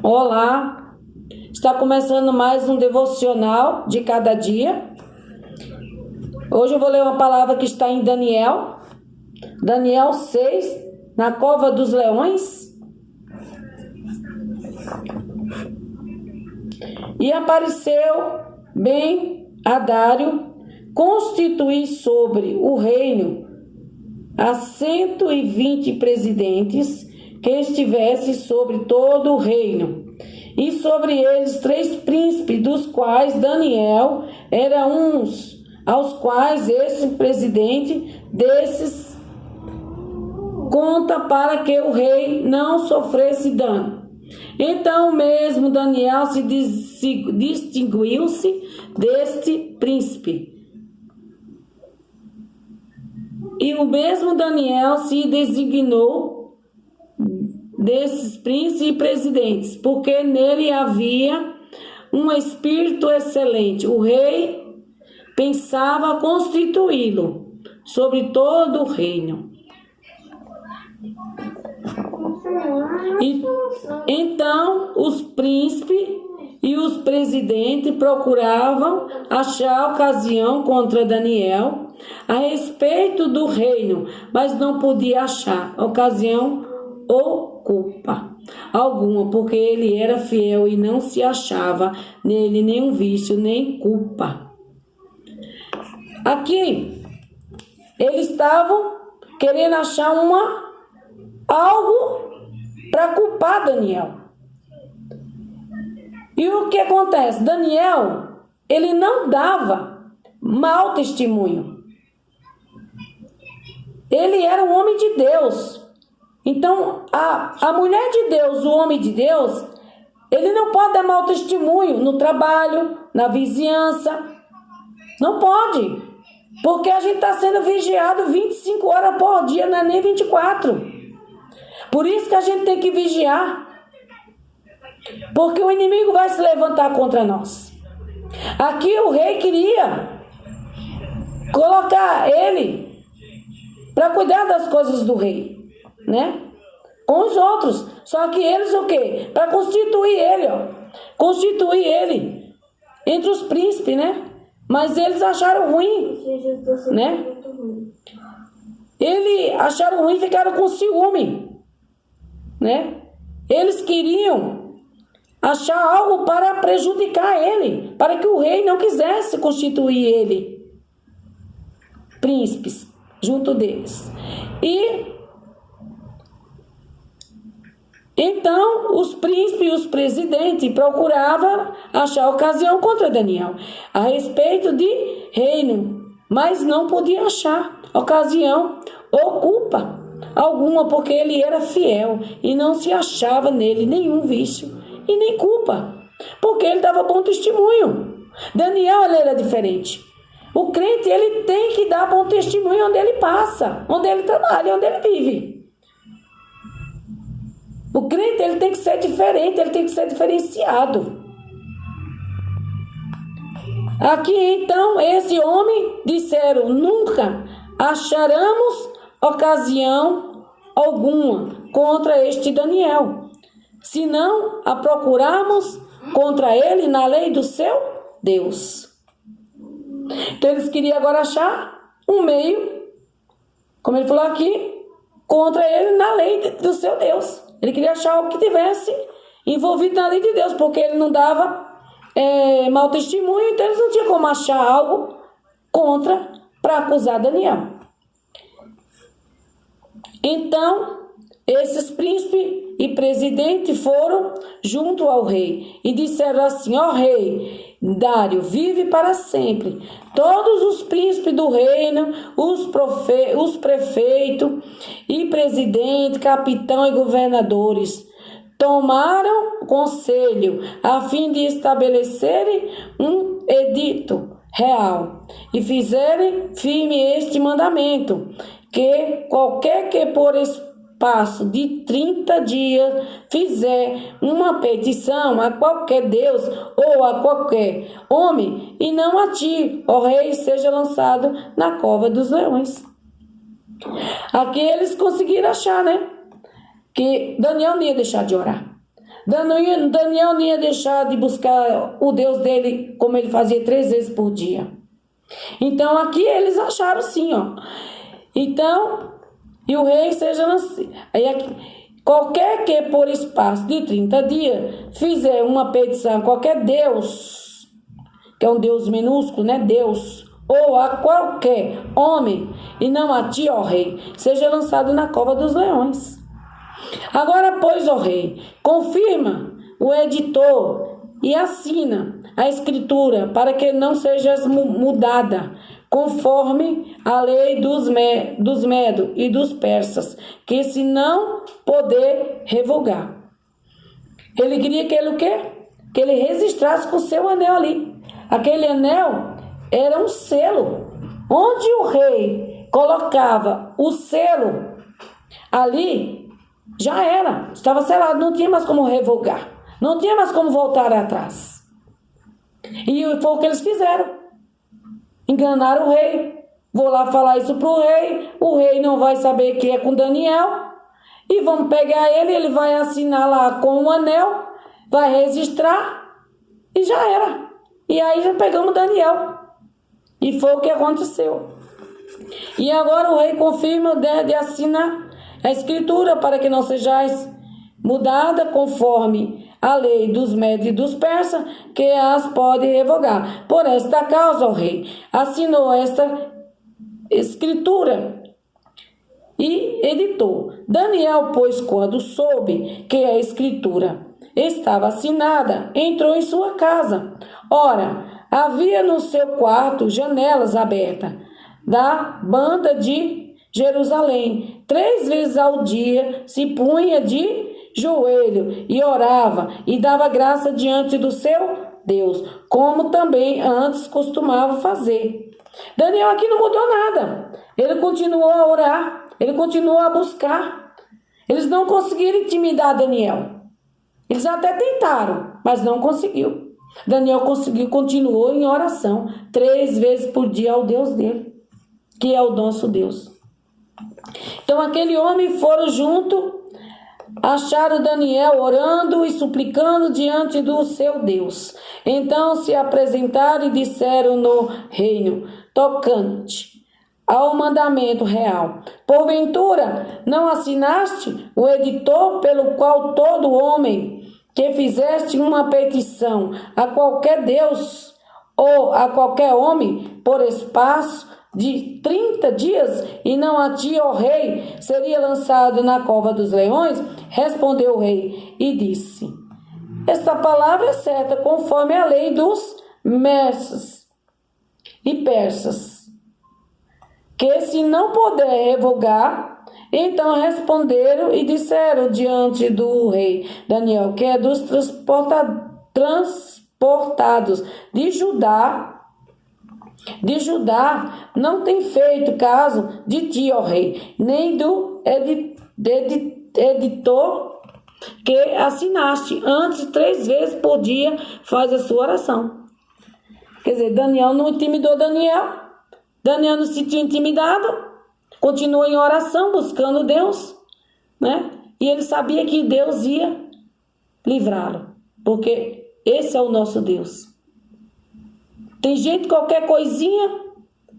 Olá, está começando mais um devocional de cada dia. Hoje eu vou ler uma palavra que está em Daniel 6, na cova dos leões. E apareceu bem a Dário constituir sobre o reino a 120 presidentes que estivessem sobre todo o reino, e sobre eles 3 príncipes, dos quais Daniel era uns, aos quais esse presidente desses conta para que o rei não sofresse dano. Então mesmo Daniel se distinguiu-se deste príncipe. E o mesmo Daniel se designou desses príncipes e presidentes, porque nele havia um espírito excelente. O rei pensava constituí-lo sobre todo o reino. E então os príncipes e os presidentes procuravam achar ocasião contra Daniel a respeito do reino, mas não podia achar ocasião ou culpa alguma, porque ele era fiel e não se achava nele nenhum vício nem culpa. Aqui eles estavam querendo achar algo para culpar Daniel. E o que acontece? Daniel, ele não dava mau testemunho. Ele era um homem de Deus. Então, a mulher de Deus, o homem de Deus, ele não pode dar mau testemunho no trabalho, na vizinhança. Não pode. Porque a gente está sendo vigiado 25 horas por dia, não é nem 24. Por isso que a gente tem que vigiar. Porque o inimigo vai se levantar contra nós. Aqui o rei queria colocar ele para cuidar das coisas do rei, né? Com os outros. Só que eles o quê? Para constituir ele, constituir ele entre os príncipes, né? Mas eles acharam ruim, né? Eles acharam ruim e ficaram com ciúme, né? Eles queriam achar algo para prejudicar ele, para que o rei não quisesse constituir ele príncipes junto deles. E então os príncipes e os presidentes procuravam achar ocasião contra Daniel a respeito de reino, mas não podiam achar ocasião ou culpa alguma, porque ele era fiel e não se achava nele nenhum vício e nem culpa, porque ele dava bom testemunho. Daniel, ele era diferente. O crente, ele tem que dar bom testemunho onde ele passa, onde ele trabalha, onde ele vive. O crente, ele tem que ser diferente, ele tem que ser diferenciado. Aqui então, esse homem disseram: nunca acharemos ocasião alguma contra este Daniel, se não a procurarmos contra ele na lei do seu Deus. Então eles queriam agora achar um meio, como ele falou aqui, contra ele na lei do seu Deus. Ele queria achar algo que tivesse envolvido na lei de Deus, porque ele não dava mau testemunho, então eles não tinham como achar algo contra para acusar Daniel. Então, esses príncipes e presidentes foram junto ao rei e disseram assim: ó rei Dário, vive para sempre. Todos os príncipes do reino, os prefeitos e presidentes, capitão e governadores tomaram conselho a fim de estabelecerem um edito real e fizerem firme este mandamento, que qualquer que por espaço de 30 dias fizer uma petição a qualquer Deus ou a qualquer homem, e não a ti, ó rei, seja lançado na cova dos leões. Aqui eles conseguiram achar, né? que Daniel não ia deixar de orar. Daniel não ia deixar de buscar o Deus dele, como ele fazia 3 vezes por dia. Então aqui eles acharam assim, ó. Então, e o rei seja aí aqui, qualquer que por espaço de 30 dias fizer uma petição a qualquer Deus, que é um Deus minúsculo, né? Deus, ou a qualquer homem, e não a ti, ó rei, seja lançado na cova dos leões. Agora, pois, ó rei, confirma o editor e assina a escritura para que não seja mudada, conforme a lei dos medos e dos persas, que se não poder revogar. Ele queria que ele o quê? Que ele registrasse com o seu anel ali. Aquele anel era um selo. Onde o rei colocava o selo ali, já era. Estava selado, não tinha mais como revogar. Não tinha mais como voltar atrás. E foi o que eles fizeram. Enganaram o rei. Vou lá falar isso para o rei não vai saber que é com Daniel, e vamos pegar ele vai assinar lá com um anel, vai registrar, e já era. E aí já pegamos Daniel, e foi o que aconteceu. E agora o rei confirma de assinar a escritura, para que não sejais mudada conforme a lei dos medos e dos persas, que as pode revogar. Por esta causa, o rei assinou esta escritura e editou. Daniel, pois, quando soube que a escritura estava assinada, entrou em sua casa. Ora, havia no seu quarto janelas abertas da banda de Jerusalém. 3 vezes ao dia se punha de joelho e orava e dava graça diante do seu Deus, como também antes costumava fazer. Daniel aqui não mudou nada. Ele continuou a orar, ele continuou a buscar. Eles não conseguiram intimidar Daniel. Eles até tentaram, mas não conseguiu. Daniel conseguiu, continuou em oração 3 vezes por dia ao Deus dele, que é o nosso Deus. Então aquele homem foram junto, acharam Daniel orando e suplicando diante do seu Deus. Então se apresentaram e disseram no reino, tocante ao mandamento real: porventura não assinaste o editor pelo qual todo homem que fizeste uma petição a qualquer Deus ou a qualquer homem por espaço de 30 dias, e não a ti, ó rei, seria lançado na cova dos leões? Respondeu o rei e disse: esta palavra é certa, conforme a lei dos medos e persas, que se não puder revogar. Então responderam e disseram diante do rei Daniel, que é dos transportados de Judá, não tem feito caso de ti, ó rei, nem do editor que assinaste. Antes 3 vezes por dia faz a sua oração. Quer dizer, Daniel não intimidou Daniel não se sentiu intimidado, continuou em oração, buscando Deus, né? E ele sabia que Deus ia livrá-lo, porque esse é o nosso Deus. Tem gente, qualquer coisinha,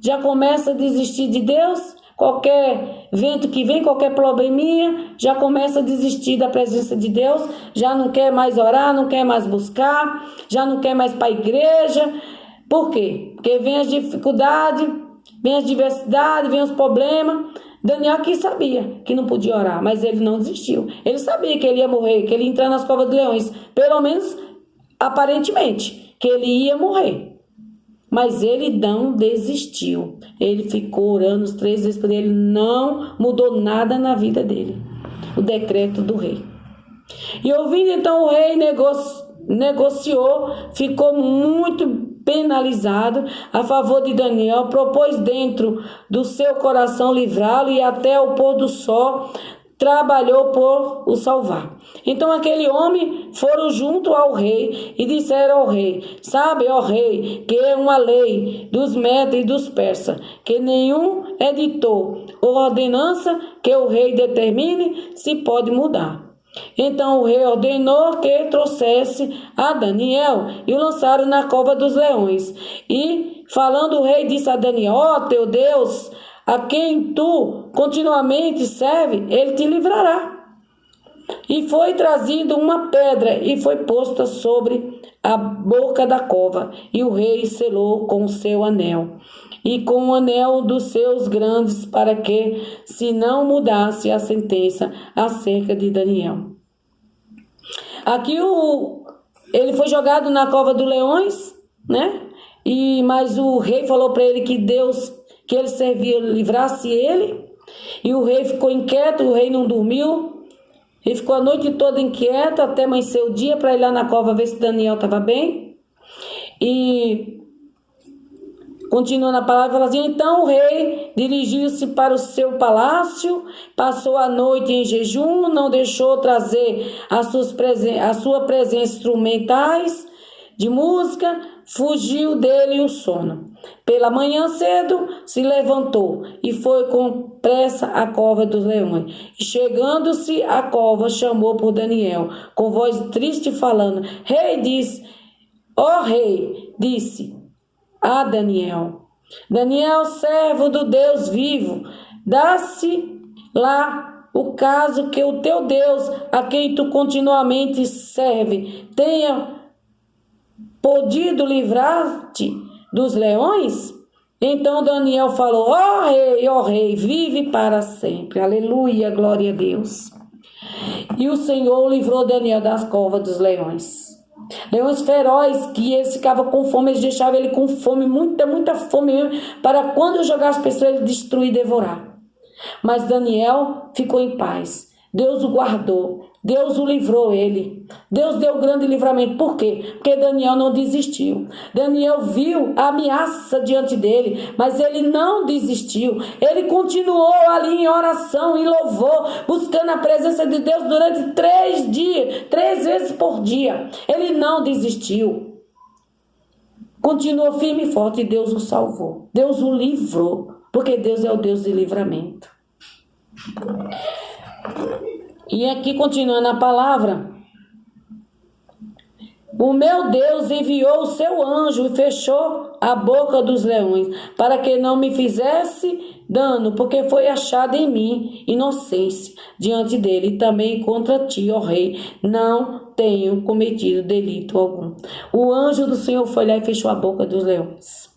já começa a desistir de Deus. Qualquer vento que vem, qualquer probleminha, já começa a desistir da presença de Deus. Já não quer mais orar, não quer mais buscar, já não quer mais para a igreja. Por quê? Porque vem as dificuldades, vem as diversidades, vem os problemas. Daniel aqui sabia que não podia orar, mas ele não desistiu. Ele sabia que ele ia morrer, que ele ia entrar nas covas dos leões. Pelo menos, aparentemente, que ele ia morrer. Mas ele não desistiu. Ele ficou orando os 3 vezes por ele. Não mudou nada na vida dele. O decreto do rei. E ouvindo então o rei negociou, ficou muito penalizado a favor de Daniel, propôs dentro do seu coração livrá-lo e até o pôr do sol trabalhou por o salvar. Então aquele homem foram junto ao rei e disseram ao rei: sabe, ó rei, que é uma lei dos medos e dos persas, que nenhum editor ou ordenança que o rei determine, se pode mudar. Então o rei ordenou que trouxesse a Daniel e o lançaram na cova dos leões. E falando o rei disse a Daniel: ó teu Deus, a quem tu continuamente serve, ele te livrará. E foi trazida uma pedra e foi posta sobre a boca da cova, e o rei selou com o seu anel e com o anel dos seus grandes, para que se não mudasse a sentença acerca de Daniel. Aqui ele foi jogado na cova dos leões, né? Mas o rei falou para ele que Deus que ele servia livrasse ele, e o rei ficou inquieto, o rei não dormiu. Ele ficou a noite toda inquieto até amanhecer o dia para ir lá na cova ver se Daniel estava bem. E continuando a palavra, fala assim: então o rei dirigiu-se para o seu palácio, passou a noite em jejum, não deixou trazer a sua presença instrumentais de música, fugiu dele o sono. Pela manhã cedo se levantou e foi com pressa à cova dos leões. E chegando-se à cova, chamou por Daniel, com voz triste falando: rei, disse, ó rei, disse a Daniel: Daniel, servo do Deus vivo, dá-se lá o caso que o teu Deus, a quem tu continuamente serve, tenha podido livrar-te dos leões? Então Daniel falou: ó rei, vive para sempre. Aleluia, glória a Deus. E o Senhor livrou Daniel das covas dos leões. Leões ferozes, que eles ficavam com fome, eles deixavam ele com fome, muita fome mesmo, para quando jogasse as pessoas, ele destruir e devorar. Mas Daniel ficou em paz. Deus o guardou, Deus o livrou ele. Deus deu grande livramento. Por quê? Porque Daniel não desistiu. Daniel viu a ameaça diante dele, mas ele não desistiu. Ele continuou ali em oração e louvor, buscando a presença de Deus durante 3 dias, 3 vezes por dia. Ele não desistiu. Continuou firme e forte, e Deus o salvou. Deus o livrou, porque Deus é o Deus de livramento. E aqui, continuando a palavra: o meu Deus enviou o seu anjo e fechou a boca dos leões, para que não me fizesse dano, porque foi achada em mim inocência diante dele, e também contra ti, ó rei, não tenho cometido delito algum. O anjo do Senhor foi lá e fechou a boca dos leões.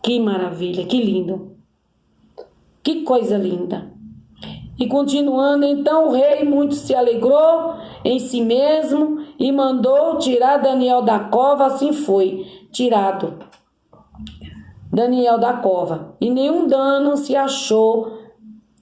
Que maravilha, que lindo, que coisa linda. E continuando, então o rei muito se alegrou em si mesmo e mandou tirar Daniel da cova. Assim foi tirado Daniel da cova, e nenhum dano se achou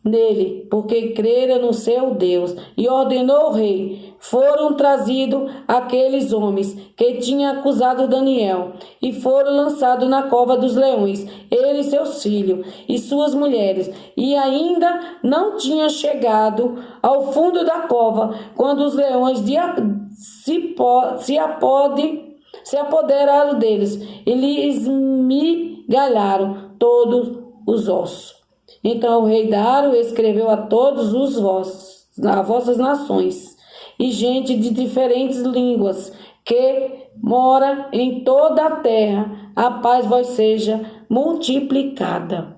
nele, porque crera no seu Deus. E ordenou o rei: foram trazidos aqueles homens que tinham acusado Daniel, e foram lançados na cova dos leões, ele e seus filhos e suas mulheres. E ainda não tinha chegado ao fundo da cova, quando os leões se apoderaram deles, e lhes migalharam todos os ossos. Então o rei Dário escreveu a todos as vossas nações e gente de diferentes línguas que mora em toda a terra: a paz vos seja multiplicada.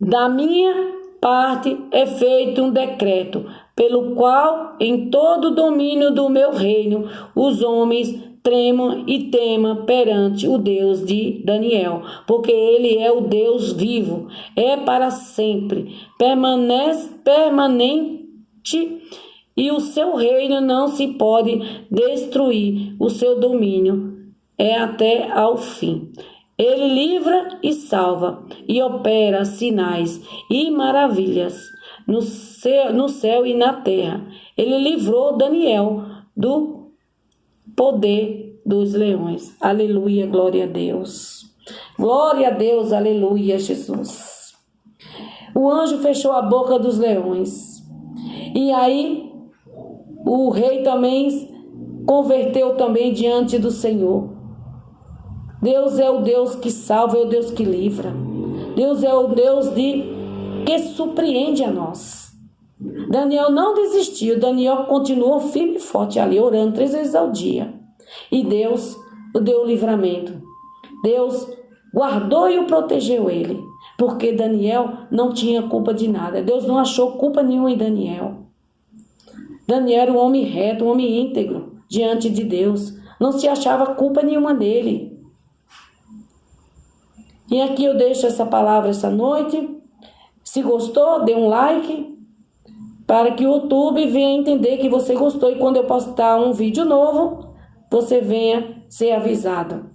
Da minha parte é feito um decreto, pelo qual em todo o domínio do meu reino os homens tremam e temam perante o Deus de Daniel, porque ele é o Deus vivo, é para sempre, permanente, e o seu reino não se pode destruir, o seu domínio é até ao fim. Ele livra e salva, e opera sinais e maravilhas no céu e na terra. Ele livrou Daniel do poder dos leões. Aleluia, glória a Deus. Glória a Deus, aleluia, Jesus. O anjo fechou a boca dos leões. E aí o rei também converteu também diante do Senhor. Deus é o Deus que salva, é o Deus que livra. Deus é o Deus que surpreende a nós. Daniel não desistiu. Daniel continuou firme e forte ali, orando 3 vezes ao dia. E Deus o deu o livramento. Deus guardou e o protegeu ele. Porque Daniel não tinha culpa de nada. Deus não achou culpa nenhuma em Daniel. Daniel era um homem reto, um homem íntegro diante de Deus. Não se achava culpa nenhuma dele. E aqui eu deixo essa palavra essa noite. Se gostou, dê um like, para que o YouTube venha entender que você gostou. E quando eu postar um vídeo novo, você venha ser avisado.